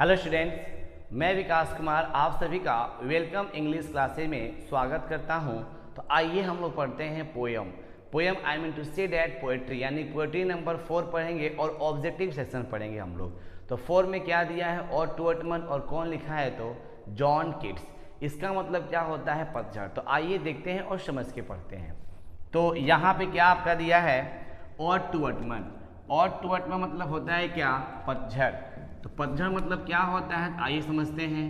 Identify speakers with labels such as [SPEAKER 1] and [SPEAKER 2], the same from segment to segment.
[SPEAKER 1] Hello students, मैं विकास कुमार आप सभी का वेलकम इंग्लिश क्लासेस में स्वागत करता हूं। तो आइए हम लोग पढ़ते हैं poem I mean to say that poetry, यानी पोएट्री नंबर 4 पढ़ेंगे और ऑब्जेक्टिव सेक्शन पढ़ेंगे हम लोग। तो 4 में क्या दिया है और टुअर्टमन, और कौन लिखा है तो जॉन कीट्स। इसका मतलब क्या होता है पतझड़। तो आइए देखते हैं और समझ के पढ़ते हैं। तो यहाँ पे क्या आपका दिया है और टुअर्टमन मतलब होता है क्या पतझड़। तो पतझड़ मतलब क्या होता है आइए समझते हैं।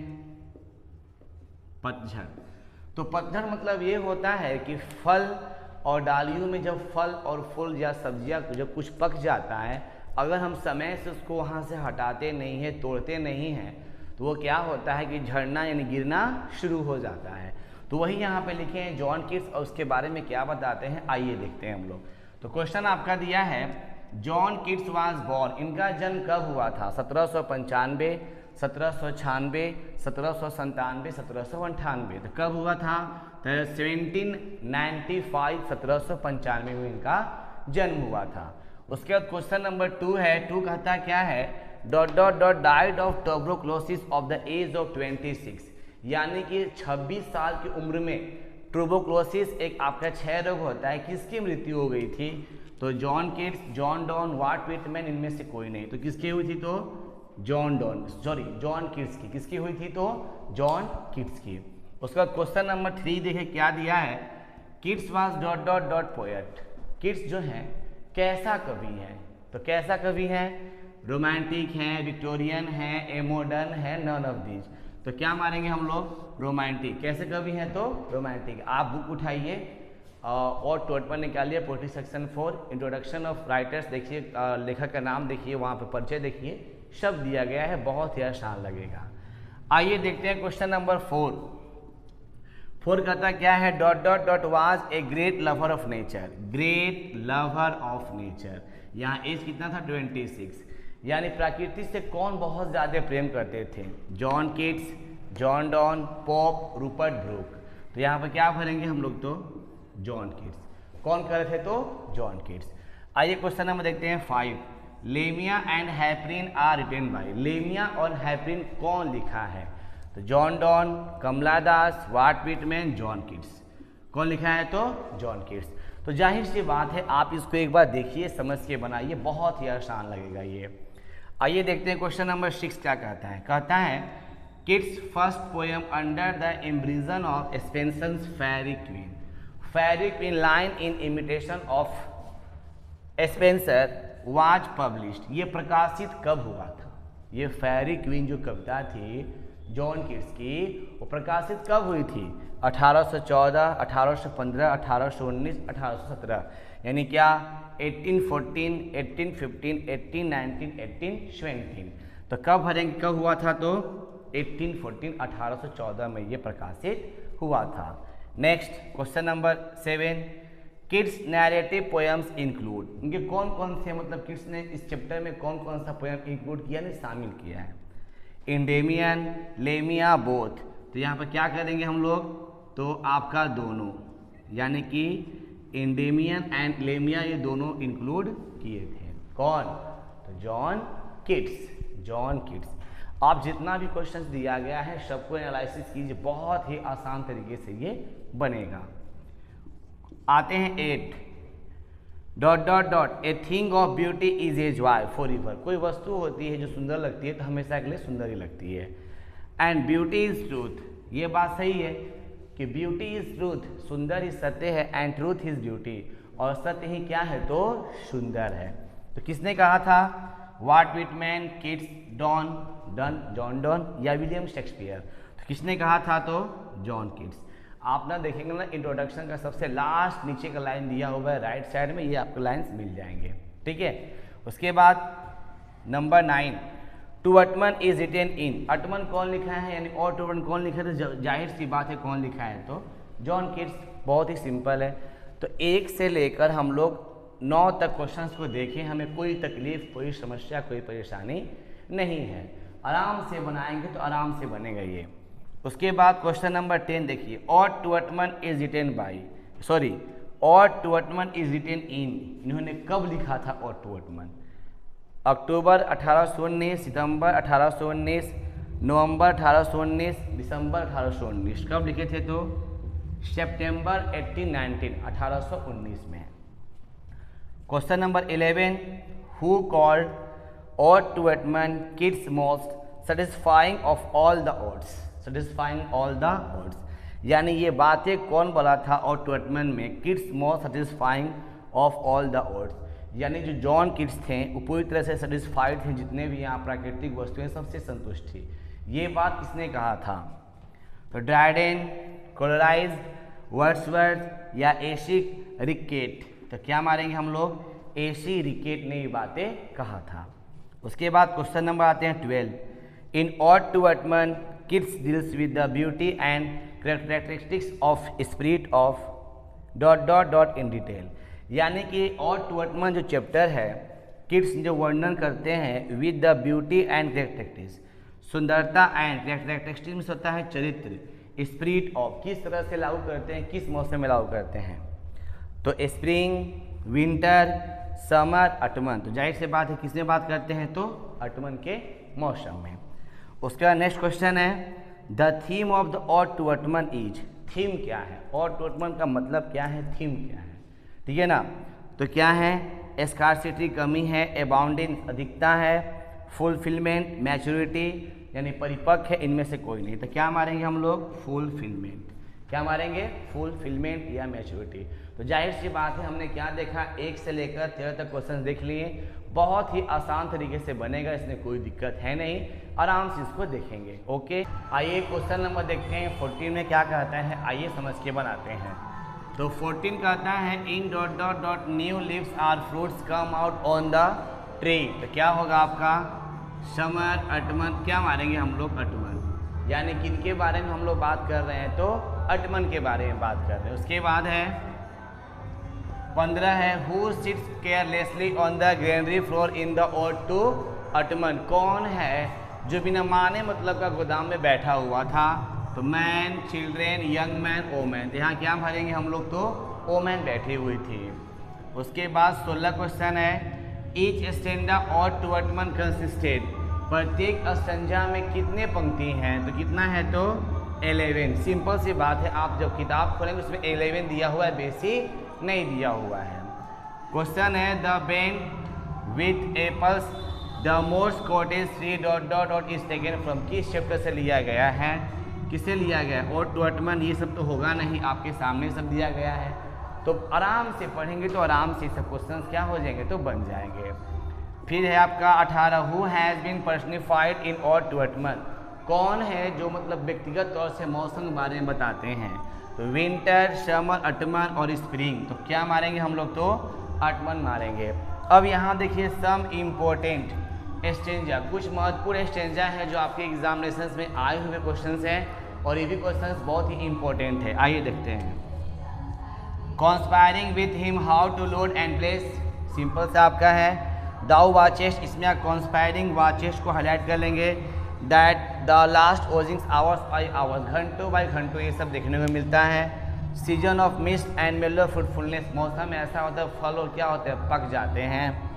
[SPEAKER 1] पतझड़ तो पतझड़ मतलब ये होता है कि फल और डालियों में जब फल और फूल या सब्जियां जब कुछ पक जाता है, अगर हम समय से उसको वहाँ से हटाते नहीं हैं, तोड़ते नहीं हैं, तो वो क्या होता है कि झड़ना यानी गिरना शुरू हो जाता है। तो वही यहाँ पे लिखे हैं जॉन कीट्स, और उसके बारे में क्या बताते हैं आइए देखते हैं हम लोग। तो क्वेश्चन आपका दिया है जॉन कीट्स वाज बॉर्न, इनका जन्म कब हुआ था? 1795, 1796, 1797, 1798। तो कब हुआ था? तो 1795, 1795 में इनका जन्म हुआ था। उसके बाद क्वेश्चन नंबर 2 है। 2 कहता क्या है died of tuberculosis of the age of 26, यानी कि 26 साल की उम्र में ट्यूबरकुलोसिस एक आपका क्षय रोग होता है, किसकी मृत्यु हो गई थी? तो जॉन कीट्स, जॉन डॉन, वाट व्हिटमैन, इनमें से कोई नहीं। तो किसकी हुई थी? तो जॉन कीट्स की। किसकी हुई थी? तो जॉन कीट्स की। उसका क्वेश्चन नंबर 3 देखें क्या दिया है। Keats was poet. कीट्स जो है कैसा कवि है? तो कैसा कवि है? रोमांटिक है, विक्टोरियन है, एमोडर्न है, नन ऑफ दीज। तो क्या मारेंगे हम लोग? रोमांटिक। कैसे कवि हैं? तो रोमांटिक। आप बुक उठाइए और टुअर्टमन निकालिए, poetry section 4, introduction of writers देखिए, लेखक का नाम देखिए, वहाँ पे परिचय देखिए, शब्द दिया गया है, बहुत ही आसान लगेगा। आइए देखते हैं क्वेश्चन नंबर 4 कहता क्या है was a great lover of nature. Great lover of nature, यहाँ एज कितना था? 26। यानी प्रकृति से कौन बहुत ज़्यादा प्रेम करते थे? John Keats, John Donne, Pope, Rupert Brooke. तो यहाँ पर क्या भरेंगे हम लोग? तो जॉन कीट्स। कौन कर रहे थे? तो जॉन कीट्स। आइए क्वेश्चन नंबर देखते हैं 5। Lamia and Hyperion are written by. Lamia और हैपरिन कौन लिखा है? तो John Donne, Kamala Das, Walt Whitman, John Keats. कौन लिखा है? तो जॉन कीट्स। तो जाहिर सी बात है आप इसको एक बार देखिए, समझ के बनाइए, बहुत ही आसान लगेगा ये। आइए देखते हैं क्वेश्चन नंबर 6 क्या कहता है। कहता है Keats first poem under the imprison of Spenser's Faerie Queene. Faerie Queene line in imitation of Spenser was published. ये प्रकाशित कब हुआ था? ये फेयरी क्वीन जो कविता थी जॉन कीट्स की, वो प्रकाशित कब हुई थी? 1814, 1815, 1819, 1817। यानी क्या 1814, 1815, 1819, 1817। तो कब भरेंगे? कब हुआ था? तो 1814, 1814 में ये प्रकाशित हुआ था। Next question number 7। Kids narrative poems include. इनके कौन कौन से, मतलब किड्स ने इस चैप्टर में कौन कौन सा पोएम इंक्लूड किया, ने शामिल किया है? इंडेमियन, लेमिया, बोथ। तो यहाँ पर क्या करेंगे हम लोग? तो आपका दोनों, यानी कि इंडेमियन एंड लेमिया, ये दोनों इंक्लूड किए थे। कौन? तो जॉन कीट्स। आप जितना भी क्वेश्चंस दिया गया है सबको एनालिसिस कीजिए, बहुत ही आसान तरीके से ये बनेगा। आते हैं 8। A thing of beauty is a joy for ever. कोई वस्तु होती है जो सुंदर लगती है तो हमेशा के लिए सुंदर ही लगती है। एंड ब्यूटी इज ट्रूथ, ये बात सही है कि ब्यूटी इज ट्रूथ, सुंदर ही सत्य है, एंड ट्रूथ इज ब्यूटी, और सत्य ही क्या है? तो सुंदर है। तो किसने कहा था? वाट व्हिटमैन, कीट्स, जॉन डॉन या विलियम शेक्सपियर। तो किसने कहा था? तो जॉन कीट्स। आप ना देखेंगे ना इंट्रोडक्शन का सबसे लास्ट नीचे का लाइन दिया हुआ है राइट साइड में, ये आपको लाइन्स मिल जाएंगे, ठीक है। उसके बाद नंबर 9। टुअर्टमन इज रिटेन इन। अटमन कौन लिखा है, यानी और टुअर्टमन कौन लिखा है? तो जाहिर सी बात है कौन लिखा है? तो जॉन कीट्स। बहुत ही सिंपल है। तो 1 से लेकर हम लोग 9 तक क्वेश्चंस को देखें, हमें कोई तकलीफ, कोई समस्या, कोई परेशानी नहीं है। आराम से बनाएंगे तो आराम से बनेगा ये। उसके बाद क्वेश्चन नंबर 10 देखिए। और टुअर्टमन इज रिटेन इन। इन्होंने कब लिखा था और टुअर्टमन? अक्टूबर 1819, सितंबर 1819, नवंबर 1819, दिसंबर 1819। कब लिखे थे? तो सितंबर 1819 में। Question number 11, who called ode to autumn Keats most satisfying of all the odes? Satisfying all the odes, यानी ये बातें कौन बोला था ऑड टू एटमन में? Kids most satisfying of all the odes, यानी जो जॉन किड्स थे वो पूरी तरह से सेटिस्फाइड थे, जितने भी यहाँ प्राकृतिक वस्तुएं सबसे संतुष्ट थी। ये बात किसने कहा था? तो ड्राइडेन, कोलराइज, वर्ड्सवर्थ या एसी रिकेट? तो क्या मारेंगे हम लोग? एसी रिकेट ने ये बातें कहा था। उसके बाद क्वेश्चन नंबर आते हैं 12, in ode to autumn Keats deals with the beauty and characteristics of spirit of dot dot dot in detail, यानी कि ऑड टू एटमन जो चैप्टर है किड्स जो वर्णन करते हैं with the beauty and characteristics, सुंदरता एंड कैरेक्टरिस्टिक्स में होता है चरित्र, स्पिरिट ऑफ किस तरह से लागू करते हैं, किस मौसम में लागू करते हैं। तो स्प्रिंग, विंटर, समर, अटमन, तो जाहिर से बात है किसमें बात करते हैं? तो अटमन के मौसम में। उसके बाद नेक्स्ट क्वेश्चन है, the theme of the ode to autumn is? Theme क्या है? ऑड टू एटमन का मतलब क्या है? थीम क्या है? ठीक है ना? तो क्या है? स्कार्सिटी कमी है, अबाउंडिंग अधिकता है, फुलफिलमेंट मैच्योरिटी यानी परिपक्व है, इनमें से कोई नहीं। तो क्या मारेंगे हम लोग? फुलफिलमेंट। क्या मारेंगे? फुलफिलमेंट या मैच्योरिटी। तो जाहिर सी बात है हमने क्या देखा, 1 से लेकर 13 तक क्वेश्चन देख लिए। बहुत ही आसान तरीके से बनेगा, इसमें कोई दिक्कत है नहीं, आराम से इसको देखेंगे। ओके, आइए क्वेश्चन नंबर देखते हैं 14 में क्या कहता है, आइए समझ के बनाते हैं। तो 14 कहता है in dot dot dot new leaves are fruits come out on the tree. तो क्या होगा आपका? Summer, autumn. क्या मारेंगे हम लोग? अटमन, यानी किनके बारे में हम लोग बात कर रहे हैं? तो अटमन के बारे में बात कर रहे हैं। उसके बाद है 15 है who sits carelessly on the granary floor in the ode to autumn? कौन है जो बिना माने मतलब का गोदाम में बैठा हुआ था? तो man, children, young man, woman. तो यहाँ क्या भरेंगे हम लोग? तो ओमैन बैठी हुई थी। उसके बाद 16 क्वेश्चन है ईच स्टेंडा ऑड टू एटमन कंसिस्टेड? प्रत्येक स्टेंजा में कितने पंक्ति हैं? तो कितना है? तो 11। सिंपल सी बात है, आप जब किताब खोलेंगे उसमें 11 दिया हुआ है, बेसी नहीं दिया हुआ है। क्वेश्चन है the bend with apples the most cottage tree dot dot dot is taken from? किस चैप्टर से लिया गया है? किसे लिया गया? Ode to autumn. ये सब तो होगा नहीं, आपके सामने सब दिया गया है, तो आराम से पढ़ेंगे तो आराम से सब क्वेश्चंस क्या हो जाएंगे? तो बन जाएंगे। फिर है आपका 18 who has been personified in ode to autumn? कौन है जो मतलब व्यक्तिगत तौर से मौसम के बारे में बताते हैं? तो विंटर, समर, अटमन और स्प्रिंग। तो क्या मारेंगे हम लोग? तो अटमन मारेंगे। अब यहाँ देखिए सम इम्पोर्टेंट स्टेंजा, कुछ महत्वपूर्ण स्टेंजा है जो आपके एग्जामिनेशन में आए हुए क्वेश्चंस हैं और ये भी क्वेश्चंस बहुत ही इंपॉर्टेंट है। आइए देखते हैं। Conspiring with him how to load and place? Simple सा आपका है दाउ वाचेस्ट, इसमें आप कॉन्स्पायरिंग वाचेस्ट को हाईलाइट कर लेंगे। That the last oozings hours by hours, घंटों बाई घंटों ये सब देखने को मिलता है। Season of mist and mellow fruitfulness, मौसम ऐसा होता है फल और क्या होते हैं? पक जाते हैं।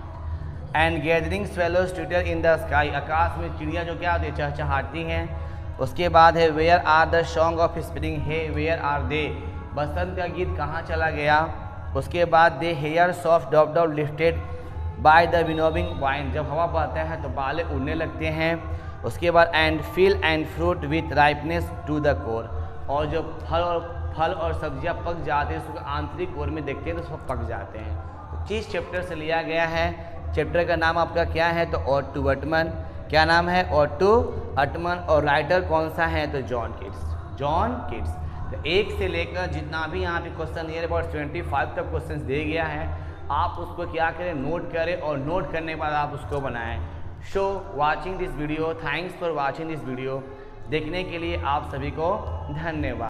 [SPEAKER 1] And gathering swallows twitter in the sky, आकाश में चिड़िया जो क्या होती है? चहचहाती हैं। उसके बाद है where are the song of spring? Hey where are they, बसंत का गीत कहाँ चला गया? उसके बाद दे हेयर सॉफ्ट डॉप डॉप lifted by the winnowing wind, जब हवा बहता है तो बालें उड़ने लगते हैं। उसके बाद and fill and fruit with ripeness to the core, और जब फल और सब्जियां पक जाते हैं उसको आंतरिक कोर में देखते हैं तो सब पक जाते हैं। तो किस चैप्टर से लिया गया है? चैप्टर का नाम आपका क्या है? तो ऑड टू एटमन। क्या नाम है? Ode to autumn. और राइटर कौन सा है? तो जॉन किड्स। John Keats. तो 1 से लेकर जितना भी यहाँ पे क्वेश्चन नियर अबाउट 25 तक क्वेश्चन दे गया है, आप उसको क्या करें? नोट करें, और नोट करने के बाद आप उसको बनाएं। सो watching this video, thanks for watching this video. देखने के लिए आप सभी को धन्यवाद।